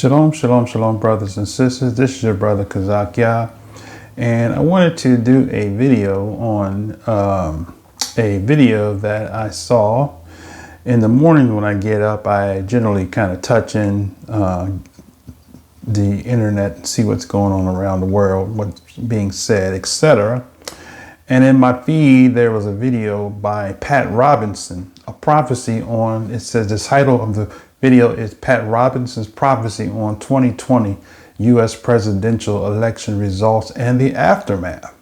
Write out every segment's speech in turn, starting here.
Shalom, shalom, shalom, brothers and sisters. This is your brother MessiYah, and I wanted to do a video on a video that I saw in the morning when I get up. I generally kind of touch in the internet and see what's going on around the world, what's being said, etc. And in my feed, there was a video by Pat Robertson, a prophecy on, it says the title of the video is Pat Robertson's prophecy on 2020 U.S. presidential election results and the aftermath.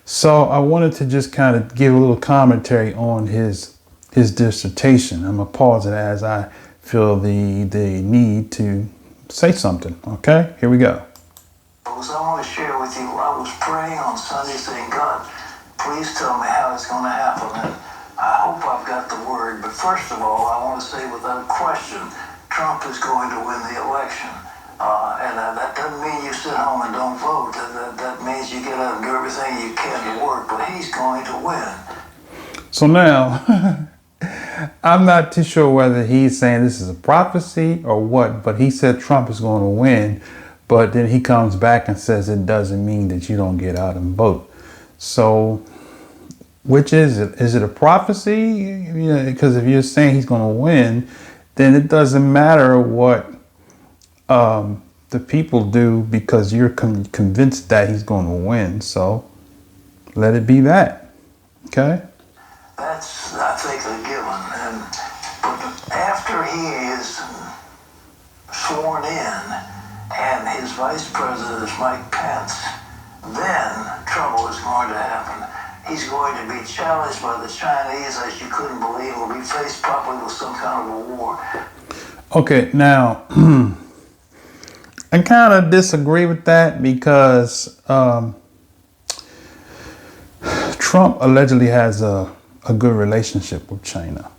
So I wanted to just kind of give a little commentary on his dissertation. I'm going to pause it as I feel the need to say something. Okay, here we go. I want to share with you, I was praying on Sunday saying, God, please tell me how it's going to happen. And I hope I've got the word. But first of all, I want to say without question, Trump is going to win the election. And that doesn't mean you sit home and don't vote. That means you get out and do everything you can to work. But he's going to win. So now, I'm not too sure whether he's saying this is a prophecy or what, but he said Trump is going to win. But then he comes back and says it doesn't mean that you don't get out and vote. So which is it? Is it a prophecy? You know, because if you're saying he's going to win, then it doesn't matter what the people do because you're convinced that he's going to win. So let it be that. Okay? That's, I think, a given. But after he is sworn in and his vice president is Mike Pence, then trouble is going to happen. He's going to be challenged by the Chinese as you couldn't believe. Will be faced probably with some kind of a war. Okay, now I kind of disagree with that because Trump allegedly has a good relationship with China.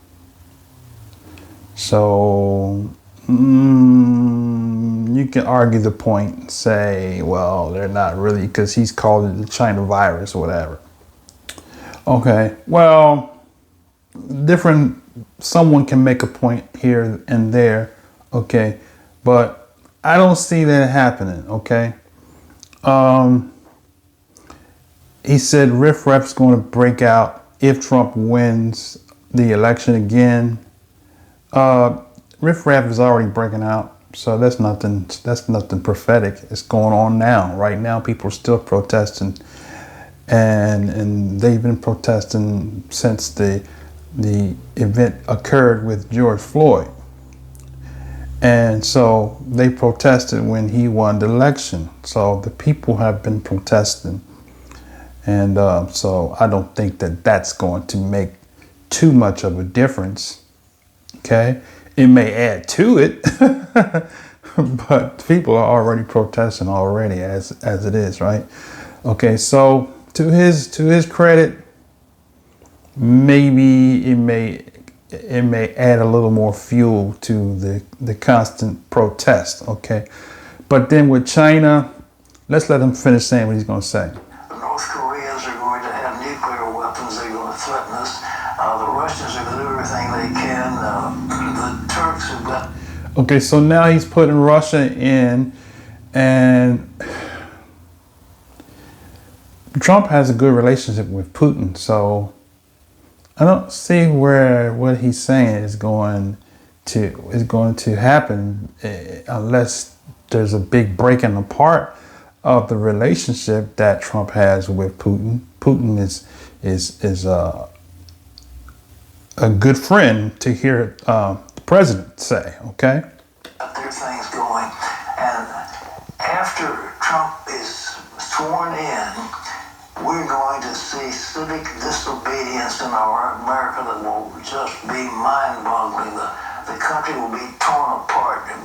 So you can argue the point and say, well, they're not really, because he's called it the China virus or whatever. Okay, well, someone can make a point here and there, okay, but I don't see that happening, okay. He said riffraff's going to break out if Trump wins the election again. Riffraff is already breaking out, so that's nothing prophetic. It's going on now. Right now, people are still protesting. And they've been protesting since the event occurred with George Floyd. And so they protested when he won the election. So the people have been protesting. And so I don't think that that's going to make too much of a difference. Okay? It may add to it, but people are already protesting already as it is, right? Okay, so to his credit, maybe it may add a little more fuel to the constant protest, okay? But then with China, let's let him finish saying what he's going to say. The North Koreans are going to have nuclear weapons. They're going to threaten us. The Russians are going to do everything they can. The Turks have got... Okay, so now he's putting Russia in, and Trump has a good relationship with Putin, so I don't see where what he's saying is going to happen unless there's a big breaking apart of the relationship that Trump has with Putin. Putin is a good friend to hear the president say. Okay. There are things going, and after Trump is sworn in, we're going to see civic disobedience in our America that will just be mind-boggling. The country will be torn apart. You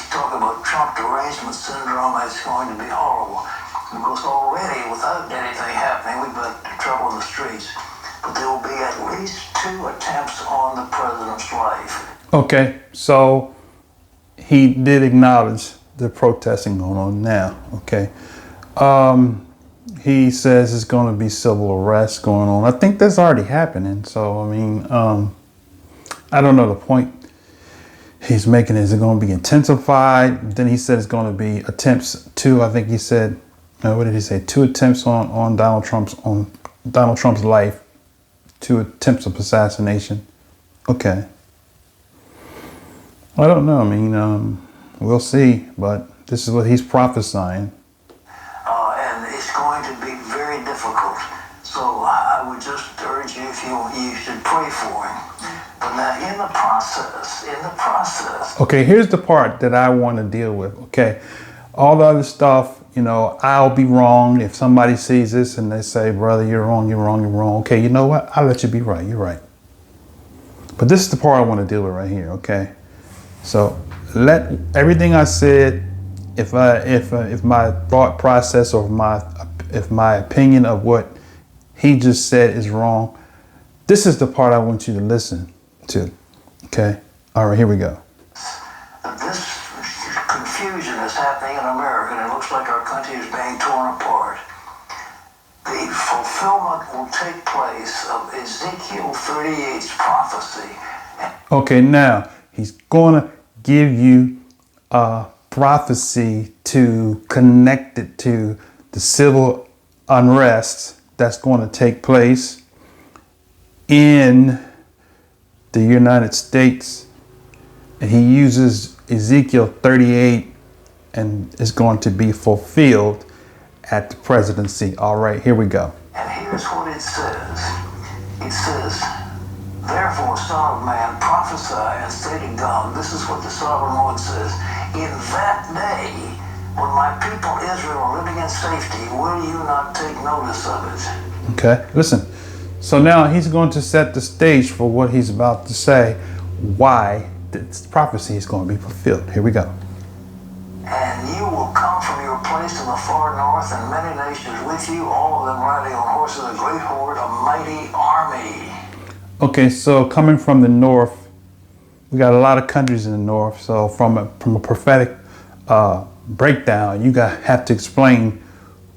talk about Trump derangement syndrome, it's going to be horrible. Because already, without anything happening, we've got trouble in the streets. But there will be at least 2 attempts on the president's life. Okay, so he did acknowledge the protesting going on now, okay. He says it's going to be civil arrests going on. I think that's already happening. So, I mean, I don't know the point. He's making, is it going to be intensified? Then he said it's going to be attempts to, I think he said, what did he say? 2 attempts on Donald Trump's life, 2 attempts of assassination. Okay. I don't know. I mean, we'll see, but this is what he's prophesying. And it's going to be very difficult. So I would just urge you, if you should pray for him. But now in the process. Okay, here's the part that I want to deal with. Okay, all the other stuff, you know, I'll be wrong if somebody sees this and they say, brother, you're wrong, you're wrong, you're wrong. Okay, you know what? I'll let you be right. You're right. But this is the part I want to deal with right here. Okay, so let everything I said, if my thought process or if my opinion of what he just said is wrong, this is the part I want you to listen to. Okay, all right, here we go. This confusion is happening in America, and it looks like our country is being torn apart. The fulfillment will take place of Ezekiel 38's prophecy. Okay, now he's going to give you a prophecy to connect it to the civil unrest that's going to take place in the United States. And he uses Ezekiel 38 and it's going to be fulfilled at the presidency. All right, here we go. And here's what it says. It says, therefore, Son of Man, prophesy and say to God, this is what the Sovereign Lord says, in that day, when my people Israel are living in safety, will you not take notice of it? Okay, listen. So now he's going to set the stage for what he's about to say, why this prophecy is going to be fulfilled. Here we go. And you will come from your place in the far north, and many nations with you, all of them riding on horses, a great horde, a mighty army. Okay, so coming from the north, we got a lot of countries in the north. So from a prophetic breakdown, you have to explain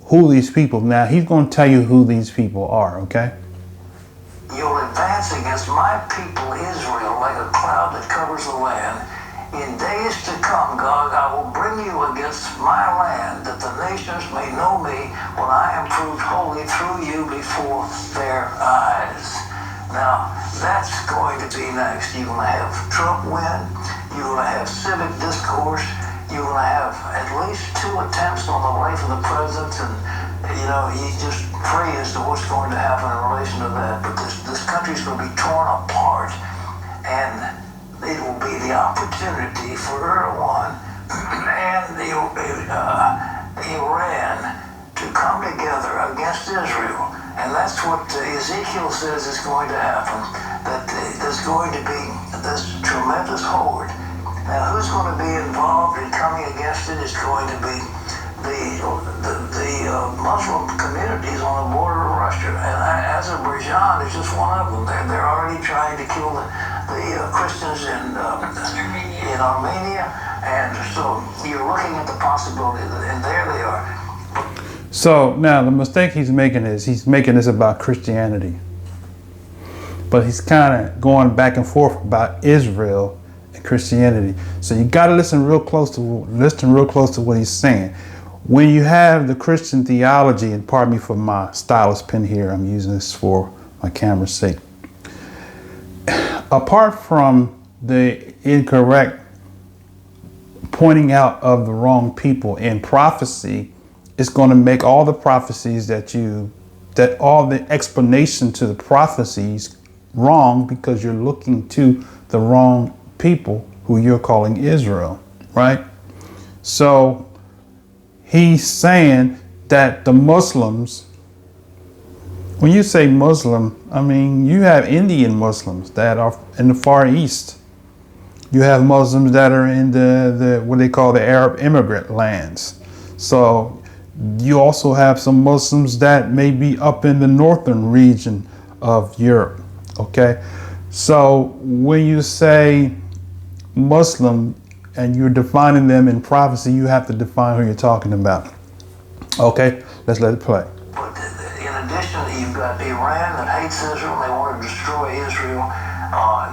who these people. Now he's going to tell you who these people are. Okay. You'll advance against my people Israel like a cloud that covers the land. In days to come, Gog, I will bring you against my land, that the nations may know me when I am proved holy through you before their eyes. Now, that's going to be next. You're going to have Trump win. You're going to have civic discourse. You're going to have at least 2 attempts on the life of the president. And, you know, you just pray as to what's going to happen in relation to that. But this country's going to be torn apart. And it will be the opportunity for Erdogan and Iran to come together against Israel. And that's what Ezekiel says is going to happen, that there's going to be this tremendous horde. Now, who's going to be involved in coming against it is going to be the Muslim communities on the border of Russia. And Azerbaijan is just one of them. They're already trying to kill the Christians in Armenia. And so you're looking at the possibility, and there they are. So now the mistake he's making is he's making this about Christianity. But he's kind of going back and forth about Israel and Christianity. So you got to listen real close to what he's saying. When you have the Christian theology, and pardon me for my stylus pen here, I'm using this for my camera's sake. Apart from the incorrect pointing out of the wrong people in prophecy, it's going to make all the prophecies that all the explanation to the prophecies wrong, because you're looking to the wrong people who you're calling Israel, right? So he's saying that the Muslims, when you say Muslim, I mean, you have Indian Muslims that are in the Far East. You have Muslims that are in the what they call the Arab immigrant lands. So you also have some Muslims that may be up in the northern region of Europe, okay? So when you say Muslim and you're defining them in prophecy, you have to define who you're talking about. Okay, let's let it play. But in addition, you've got Iran that hates Israel. They want to destroy Israel.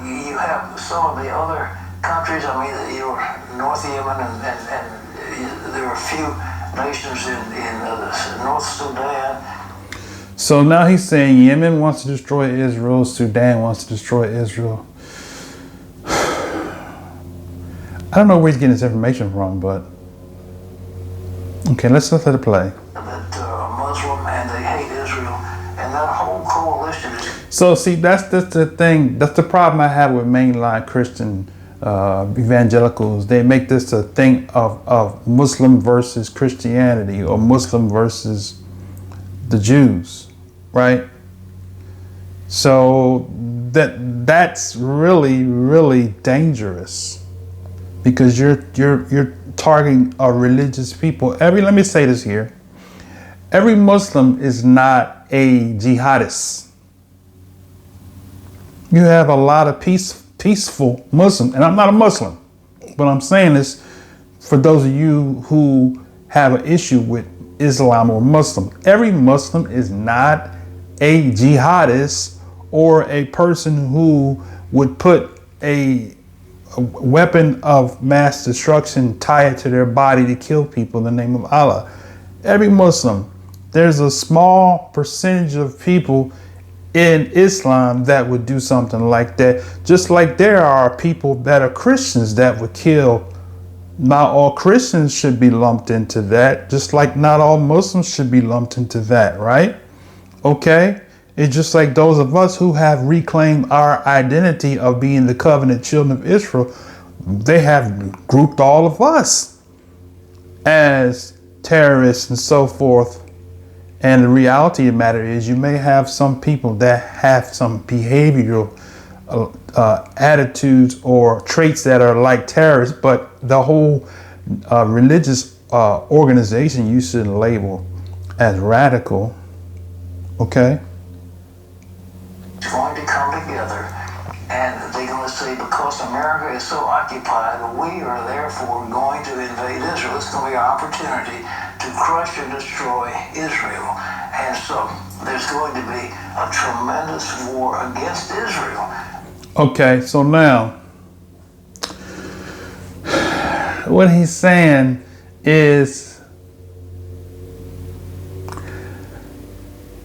You have some of the other countries. I mean, North Yemen, and there are a few nations in North Sudan. So now he's saying Yemen wants to destroy Israel, Sudan wants to destroy Israel. I don't know where he's getting this information from, but okay, let's let it play. That are Muslim and they hate Israel, and that whole coalition is. So see, that's the thing. That's the problem I have with mainline Christian evangelicals. They make this a thing of Muslim versus Christianity or Muslim versus the Jews, right? So that's really dangerous because you're targeting a religious people. Let me say this here. Every Muslim is not a jihadist. You have a lot of peaceful Muslims, and I'm not a Muslim, but I'm saying this for those of you who have an issue with Islam or Muslim. Every Muslim is not a jihadist or a person who would put a weapon of mass destruction, tie it to their body to kill people in the name of Allah. Every Muslim, there's a small percentage of people in Islam that would do something like that. Just like there are people that are Christians that would kill. Not all Christians should be lumped into that, just like not all Muslims should be lumped into that, right? Okay? It's just like those of us who have reclaimed our identity of being the covenant children of Israel, they have grouped all of us as terrorists and so forth. And the reality of the matter is you may have some people that have some behavioral attitudes or traits that are like terrorists, but the whole religious organization you should label as radical, okay? It's going to come together, and they're going to say, because America is so occupied, we are therefore going to invade Israel. It's going to be an opportunity to crush and destroy Israel. And so there's going to be a tremendous war against Israel. Okay, so now what he's saying is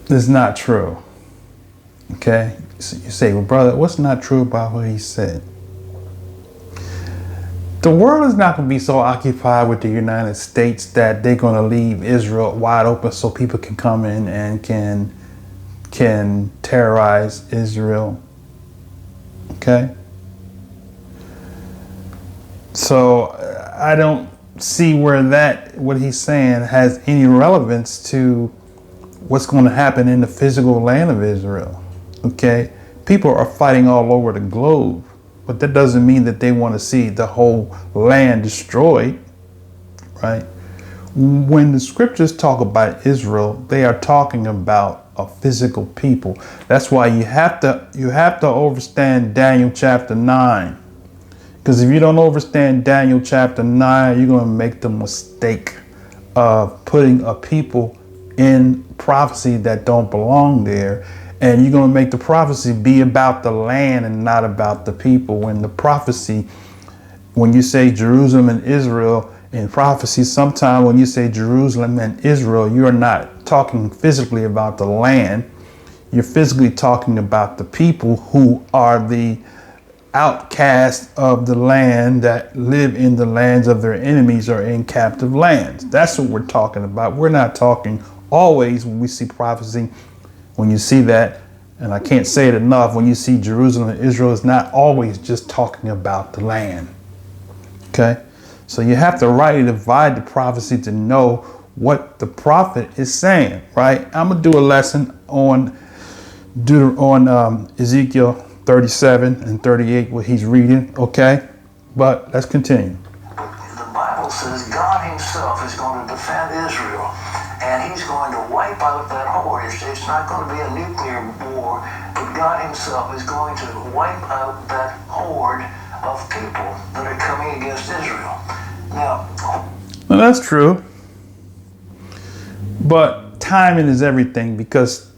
not true. Okay, so you say, well, brother, what's not true about what he said? The world is not going to be so occupied with the United States that they're going to leave Israel wide open so people can come in and can terrorize Israel. Okay? So I don't see where what he's saying has any relevance to what's going to happen in the physical land of Israel. Okay? People are fighting all over the globe. But that doesn't mean that they want to see the whole land destroyed, right? When the scriptures talk about Israel, they are talking about a physical people. That's why you have to understand Daniel chapter 9. Because if you don't understand Daniel chapter 9, you're going to make the mistake of putting a people in prophecy that don't belong there. And you're going to make the prophecy be about the land and not about the people. When the prophecy, when you say Jerusalem and Israel in prophecy, sometimes when you say Jerusalem and Israel, you're not talking physically about the land. You're physically talking about the people who are the outcasts of the land that live in the lands of their enemies or in captive lands. That's what we're talking about. We're not talking always when we see prophecy. When you see that, and I can't say it enough, when you see Jerusalem and Israel, it's not always just talking about the land. Okay? So you have to rightly divide the prophecy to know what the prophet is saying, right? I'm going to do a lesson on Ezekiel 37 and 38, what he's reading, okay? But let's continue. The Bible says God himself is going to defend Israel. And he's going to wipe out that horde. It's not going to be a nuclear war, but God himself is going to wipe out that horde of people that are coming against Israel. Now that's true. But timing is everything, because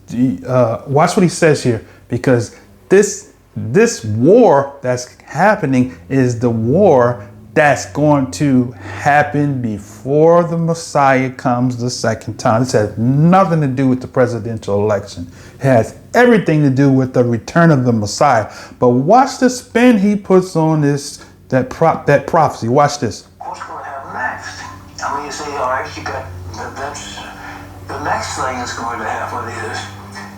watch what he says here, because this this war that's happening is the war that's going to happen before the Messiah comes the second time. This has nothing to do with the presidential election. It has everything to do with the return of the Messiah. But watch the spin he puts on that prophecy. Watch this. What's going to happen next? I mean, you say, all right, you got that's the next thing that's going to happen is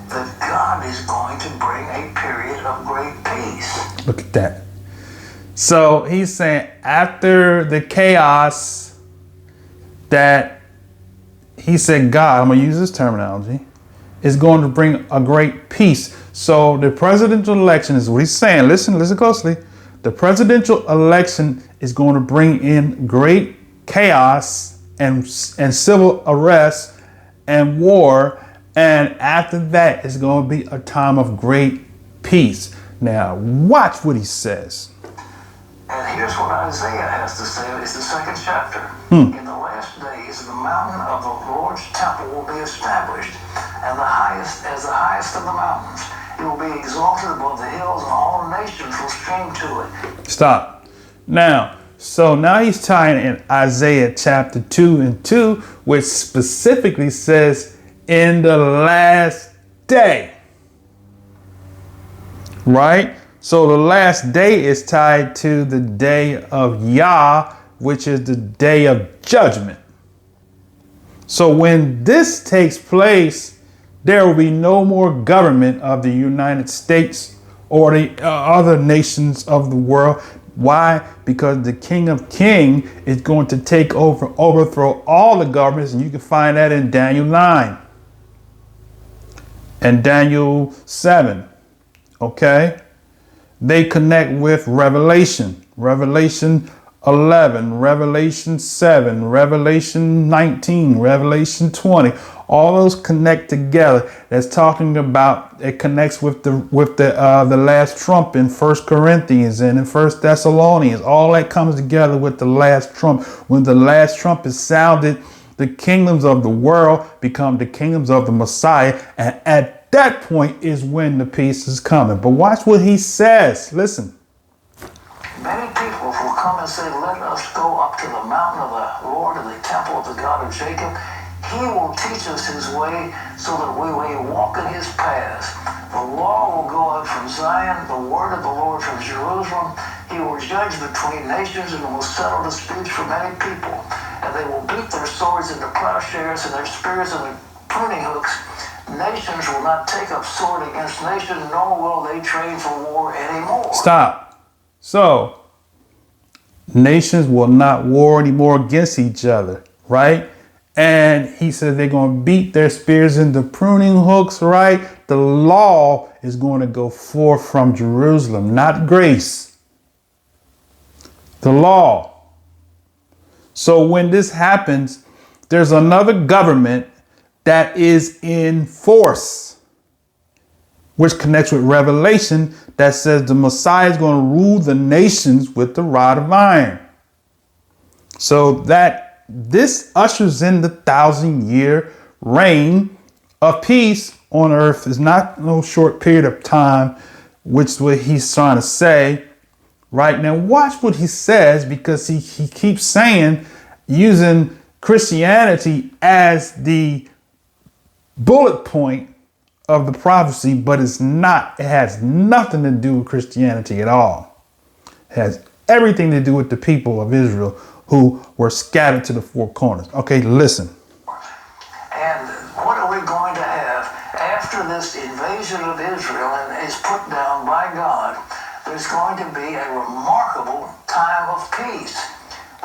that God is going to bring a period of great peace. Look at that. So he's saying after the chaos that he said, God, I'm going to use this terminology, is going to bring a great peace. So the presidential election is what he's saying. Listen closely. The presidential election is going to bring in great chaos and civil unrest and war. And after that, it's going to be a time of great peace. Now, watch what he says. And here's what Isaiah has to say. It's the second chapter. In the last days, the mountain of the Lord's temple will be established, and the highest of the mountains. It will be exalted above the hills, and all nations will stream to it. Stop. Now he's tying in Isaiah chapter 2 and 2, which specifically says in the last day. Right? So the last day is tied to the day of Yah, which is the day of judgment. So when this takes place, there will be no more government of the United States or the other nations of the world. Why? Because the King of Kings is going to take over, overthrow all the governments. And you can find that in Daniel 9 and Daniel 7. Okay? They connect with Revelation 11, Revelation 7, Revelation 19, Revelation 20. All those connect together. That's talking about, it connects with the last trump in 1 Corinthians and in 1 Thessalonians. All that comes together with the last trump. When the last trump is sounded, the kingdoms of the world become the kingdoms of the Messiah. And at that point is when the peace is coming. But watch what he says. Listen. Many people will come and say, let us go up to the mountain of the Lord and the temple of the God of Jacob. He will teach us his way so that we may walk in his paths. The law will go out from Zion, the word of the Lord from Jerusalem. He will judge between nations and will settle disputes for many people. And they will beat their swords into plowshares and their spears into pruning hooks. Nations will not take up sword against nations, nor will they train for war anymore. Stop. So, nations will not war anymore against each other, right? And he said they're going to beat their spears into pruning hooks, right? The law is going to go forth from Jerusalem, not grace. The law. So when this happens, there's another government that is in force, which connects with Revelation that says the Messiah is going to rule the nations with the rod of iron. So that this ushers in the 1,000-year reign of peace on earth. Is not no short period of time, which is what he's trying to say. Right now, watch what he says, because he keeps saying, using Christianity as the bullet point of the prophecy, but it's not. It has nothing to do with Christianity at all. It has everything to do with the people of Israel who were scattered to the four corners. Okay, listen. And what are we going to have after this invasion of Israel and is put down by God? There's going to be a remarkable time of peace.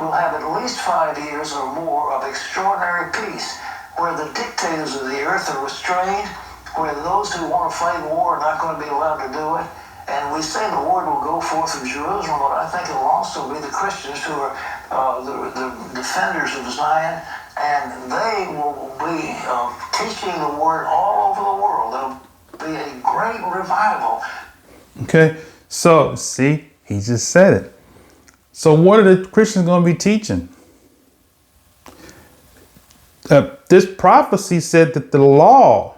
We'll have at least 5 years or more of extraordinary peace, where the dictators of the earth are restrained, where those who want to fight war are not going to be allowed to do it. And we say the word will go forth from Jerusalem, but I think it will also be the Christians who are the defenders of Zion, and they will be teaching the word all over the world. There'll be a great revival. Okay, so see, he just said it. So what are the Christians going to be teaching? This prophecy said that the law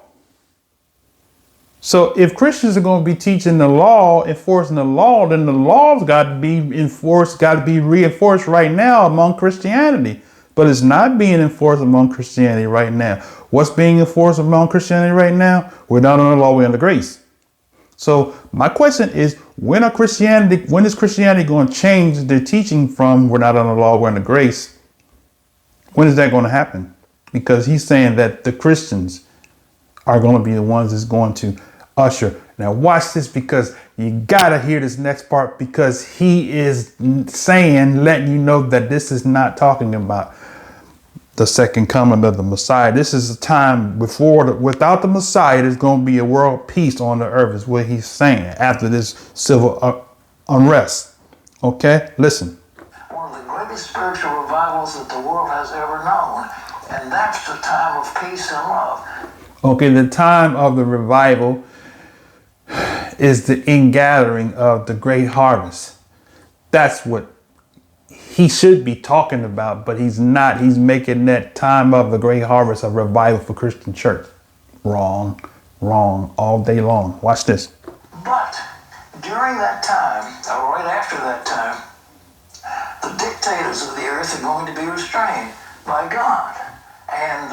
So if Christians are going to be teaching the law, enforcing the law, then the law's got to be enforced, got to be reinforced right now among Christianity. But it's not being enforced among Christianity right now. What's being enforced among Christianity right now? We're not under the law, we're under grace. So my question is, when is Christianity going to change their teaching from we're not under the law, we're under grace? When is that going to happen? Because he's saying that the Christians are going to be the ones that's going to usher. Now watch this, because you got to hear this next part, because he is saying, letting you know that this is not talking about the second coming of the Messiah. This is a time without the Messiah, there's going to be a world peace on the earth, is what he's saying after this civil unrest. Okay, listen. One of the greatest spiritual revivals that the world has ever known. And that's the time of peace and love. Okay, the time of the revival is the ingathering of the great harvest. That's what he should be talking about, but he's not. He's making that time of the great harvest a revival for Christian church. Wrong, all day long. Watch this. But during that time, or right after that time, the dictators of the earth are going to be restrained by God. And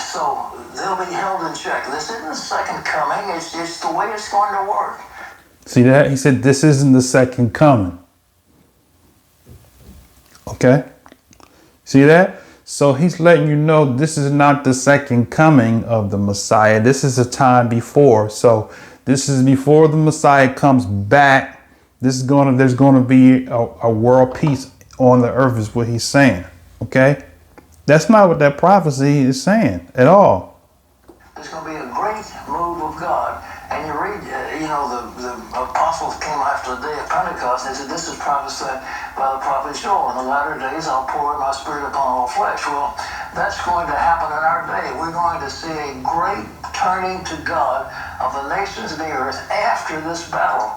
so they'll be held in check. This isn't the second coming. It's just the way it's going to work. See that? He said this isn't the second coming. Okay? See that? So he's letting you know this is not the second coming of the Messiah. This is a time before. So this is before the Messiah comes back. There's going to be a world peace on the earth, is what he's saying. Okay? That's not what that prophecy is saying at all. There's going to be a great move of God. And you read, the apostles came after the day of Pentecost, and they said, this is prophesied by the prophet Joel. In the latter days, I'll pour out my spirit upon all flesh. Well, that's going to happen in our day. We're going to see a great turning to God of the nations of the earth after this battle,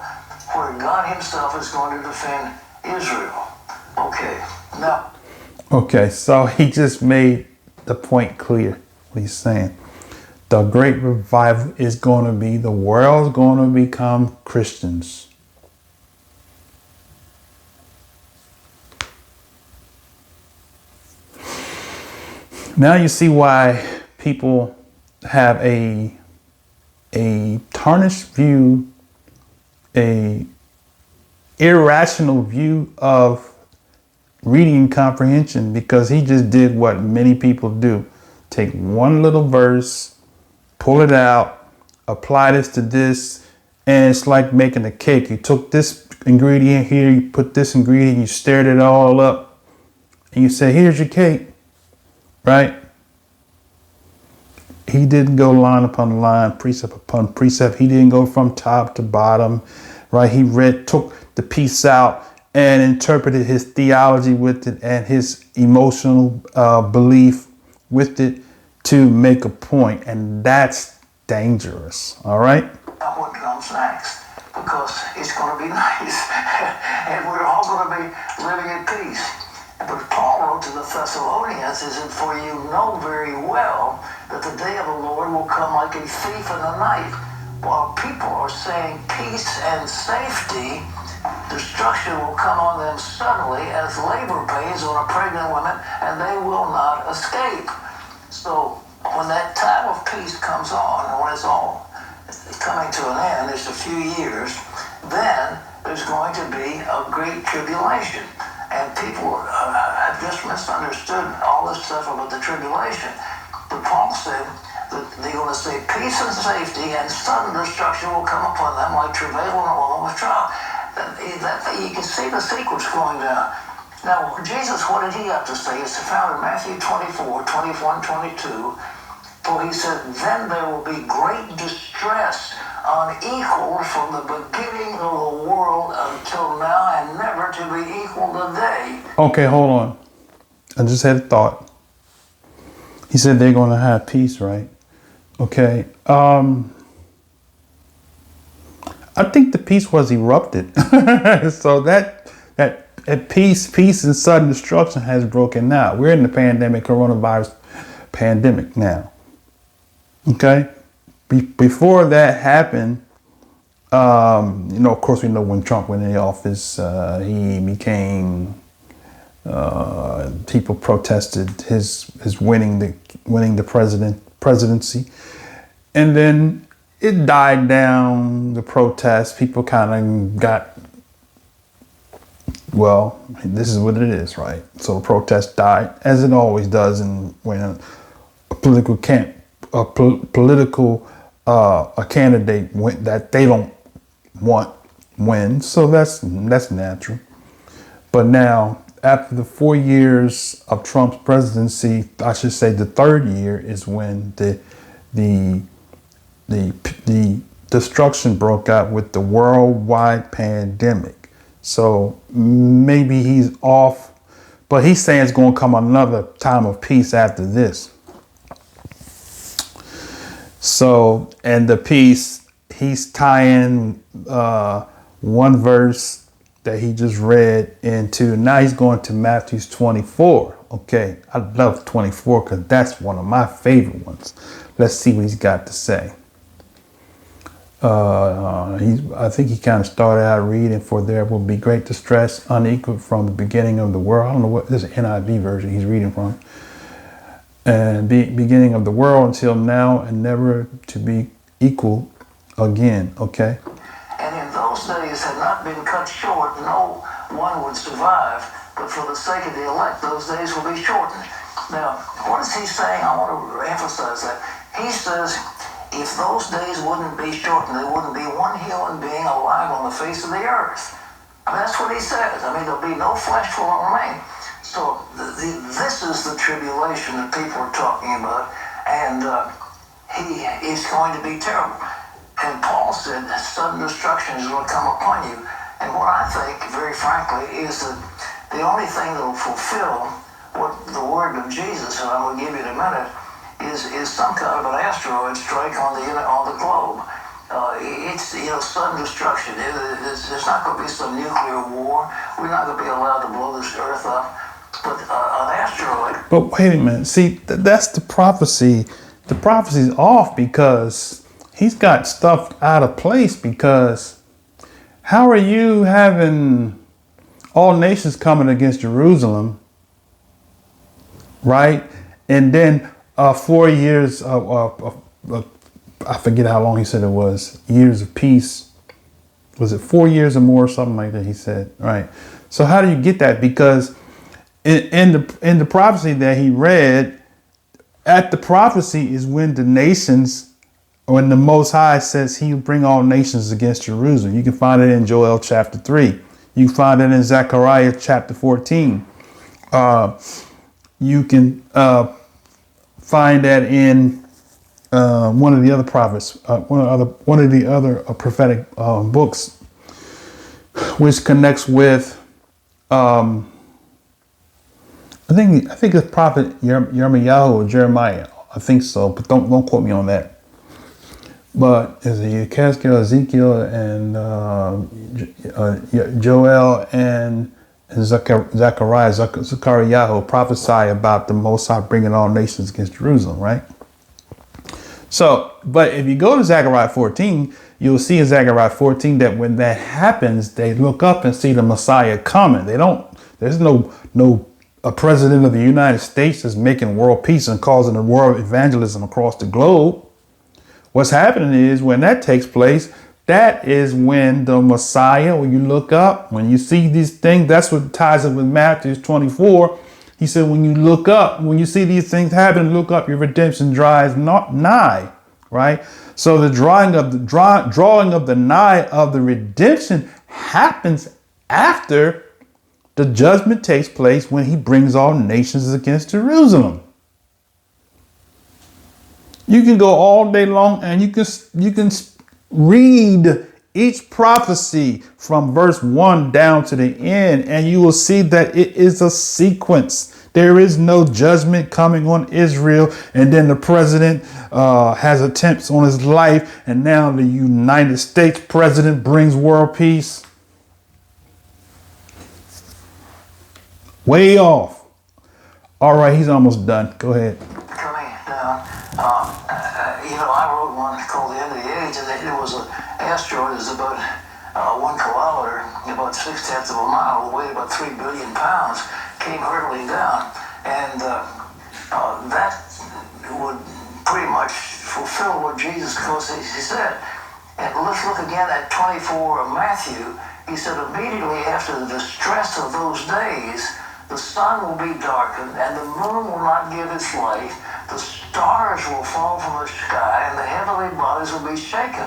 where God himself is going to defend Israel. Okay, now. Okay, so he just made the point clear, what he's saying. The great revival is going to be, the world's going to become Christians. Now you see why people have a tarnished view, a irrational view of reading comprehension, because he just did what many people do. Take one little verse, pull it out, apply this to this, and it's like making a cake. You took this ingredient here, you put this ingredient, you stirred it all up, and you say, here's your cake, right? He didn't go line upon line, precept upon precept. He didn't go from top to bottom, right? He took the piece out and interpreted his theology with it and his emotional belief with it to make a point, and that's dangerous. All right. Now what comes next? Because it's going to be nice, and we're all going to be living in peace. But Paul wrote to the Thessalonians, is it for you know very well that the day of the Lord will come like a thief in the night. While people are saying peace and safety, destruction will come on them suddenly as labor pains on a pregnant woman, and they will not escape. So when that time of peace comes on, when it's all coming to an end, there's a few years, then there's going to be a great tribulation. And people have just misunderstood all this stuff about the tribulation. But Paul said that they're going to say peace and safety, and sudden destruction will come upon them like travail in a woman with child. You can see the sequence going down. Now, Jesus, what did he have to say? It's found in Matthew 24, 21, 22. For he said, then there will be great distress unequaled from the beginning of the world until now, and never to be equaled today. Okay, hold on. I just had a thought. He said they're going to have peace, right? Okay. I think the peace was erupted. So that peace and sudden destruction has broken out. We're in the coronavirus pandemic now. Okay? before that happened, of course, we know when Trump went into office, he became, people protested his winning the presidency. And then it died down, the protests. People kind of got, well, this is what it is, right? So the protest died, as it always does, when a political a candidate that they don't want wins. So that's natural. But now, after the 4 years of Trump's presidency, I should say the third year is when the destruction broke out with the worldwide pandemic. So maybe he's off, but he's saying it's going to come another time of peace after this. So, and the peace, he's tying one verse that he just read into, now he's going to Matthew 24. Okay, I love 24 because that's one of my favorite ones. Let's see what he's got to say. I think he kind of started out reading, for there will be great distress unequaled from the beginning of the world. I don't know what this is, NIV version he's reading from. And beginning of the world until now, and never to be equal again. Okay. And in those days had not been cut short, no one would survive, but for the sake of the elect, those days will be shortened. Now, what is he saying? I want to emphasize that. He says, if those days wouldn't be shortened, there wouldn't be one human being alive on the face of the earth. I mean, that's what he says. I mean, there'll be no flesh will remain. So this is the tribulation that people are talking about, and he is going to be terrible. And Paul said that sudden destruction is going to come upon you. And what I think, very frankly, is that the only thing that will fulfill what the word of Jesus, and I'm going to give you in a minute, is some kind of an asteroid strike on the globe. It's sudden destruction. There's not going to be some nuclear war. We're not going to be allowed to blow this earth up. But an asteroid. But wait a minute. See, that's the prophecy. The prophecy's off because he's got stuff out of place. Because how are you having all nations coming against Jerusalem, right? And then 4 years of I forget how long he said it was, years of peace. Was it 4 years or more, or something like that? He said, right? So how do you get that? Because in the prophecy that he read, at the prophecy is when the nations, when the Most High says he will bring all nations against Jerusalem. You can find it in Joel chapter 3. You can find it in Zechariah chapter 14. You can find that in one of the other prophets, one of the other prophetic books, which connects with. I think it's prophet MessiYah or Jeremiah. I think so, but don't quote me on that. But is it Ezekiel, and Joel and Zechariah prophesy about the Most High bringing all nations against Jerusalem, right? So, but if you go to Zechariah 14, you'll see in Zechariah 14 that when that happens, they look up and see the Messiah coming. There's no a president of the United States is making world peace and causing a world evangelism across the globe. What's happening is when that takes place, that is when the Messiah, when you look up, when you see these things, that's what ties it with Matthew 24. He said, when you look up, when you see these things happen, look up, your redemption draws not nigh, right? So the drawing of the nigh of the redemption happens after the judgment takes place, when he brings all nations against Jerusalem. You can go all day long and you can read each prophecy from verse 1 down to the end, and you will see that it is a sequence. There is no judgment coming on Israel, and then the president has attempts on his life, and now the United States president brings world peace. Way off. All right, he's almost done. Go ahead. Coming down. I wrote one called asteroids, and there was an asteroid that's about 1 kilometer, about 0.6 of a mile, weighed about 3 billion pounds, came hurtling down, and that would pretty much fulfill what Jesus said. And let's look again at 24 of Matthew. He said, immediately after the distress of those days, the sun will be darkened, and the moon will not give its light. The stars will fall from the sky, and the heavenly bodies will be shaken.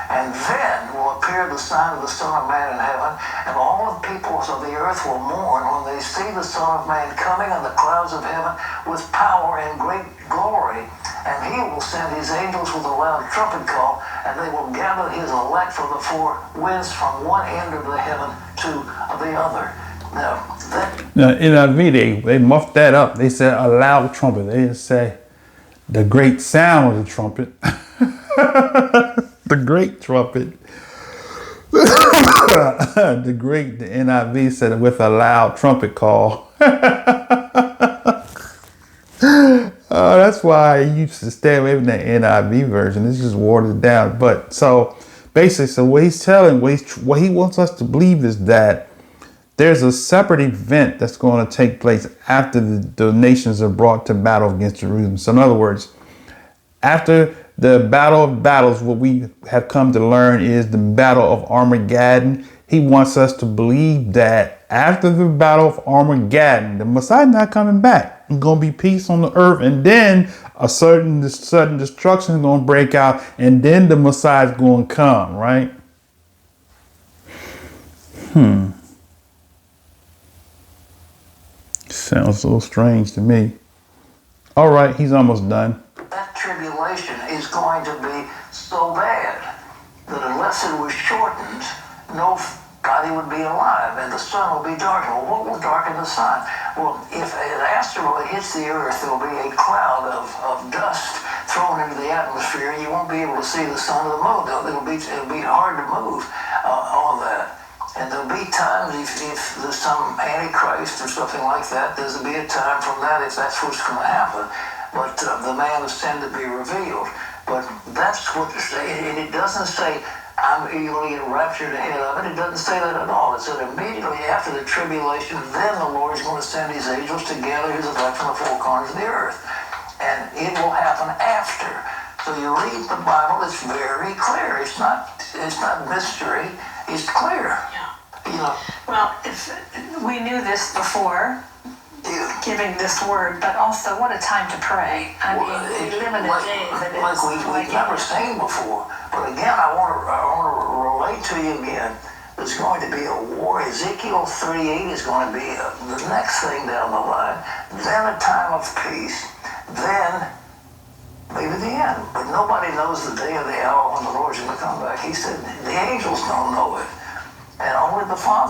And then will appear the sign of the Son of Man in heaven, and all the peoples of the earth will mourn when they see the Son of Man coming in the clouds of heaven with power and great glory. And he will send his angels with a loud trumpet call, and they will gather his elect from the four winds from one end of the heaven to the other. Now, NIV, they muffed that up. They said a loud trumpet. They didn't say the great sound of the trumpet. The great trumpet. The NIV said it with a loud trumpet call. That's why I used to stay away from the NIV version. It's just watered down. But so basically, so what he's telling, what he wants us to believe is that there's a separate event that's going to take place after the nations are brought to battle against Jerusalem. So in other words, after the battle of battles, what we have come to learn is the battle of Armageddon. He wants us to believe that after the battle of Armageddon, the Messiah is not coming back. It's going to be peace on the earth. And then a sudden destruction is going to break out. And then the Messiah is going to come, right? Sounds a little strange to me. All right, he's almost done. That tribulation is going to be so bad that unless it was shortened, nobody would be alive, and the sun will be darkened. Well, what will darken the sun? Well, if an asteroid hits the earth, there will be a cloud of dust thrown into the atmosphere, and you won't be able to see the sun or the moon. It'll be hard to move on that. And there'll be times if there's some antichrist or something like that, there's to be a time from that if that's what's going to happen. But the man is sent to be revealed. But that's what it says. And it doesn't say, I'm eagerly enraptured ahead of it. It doesn't say that at all. It said immediately after the tribulation, then the Lord is going to send his angels to gather his elect from the four corners of the earth. And it will happen after. So you read the Bible, it's very clear. It's not mystery. It's clear. Yeah. You know. Well, we knew this before, giving this word, but also what a time to pray. I mean, we live in a day that is like we've never seen before. But again, I want to relate to you again. There's going to be a war. Ezekiel 38 is going to be the next thing down the line. Then a time of peace. Then maybe the end. But nobody knows the day or the hour when the Lord's going to come back. He said the angels don't know it. And only the Father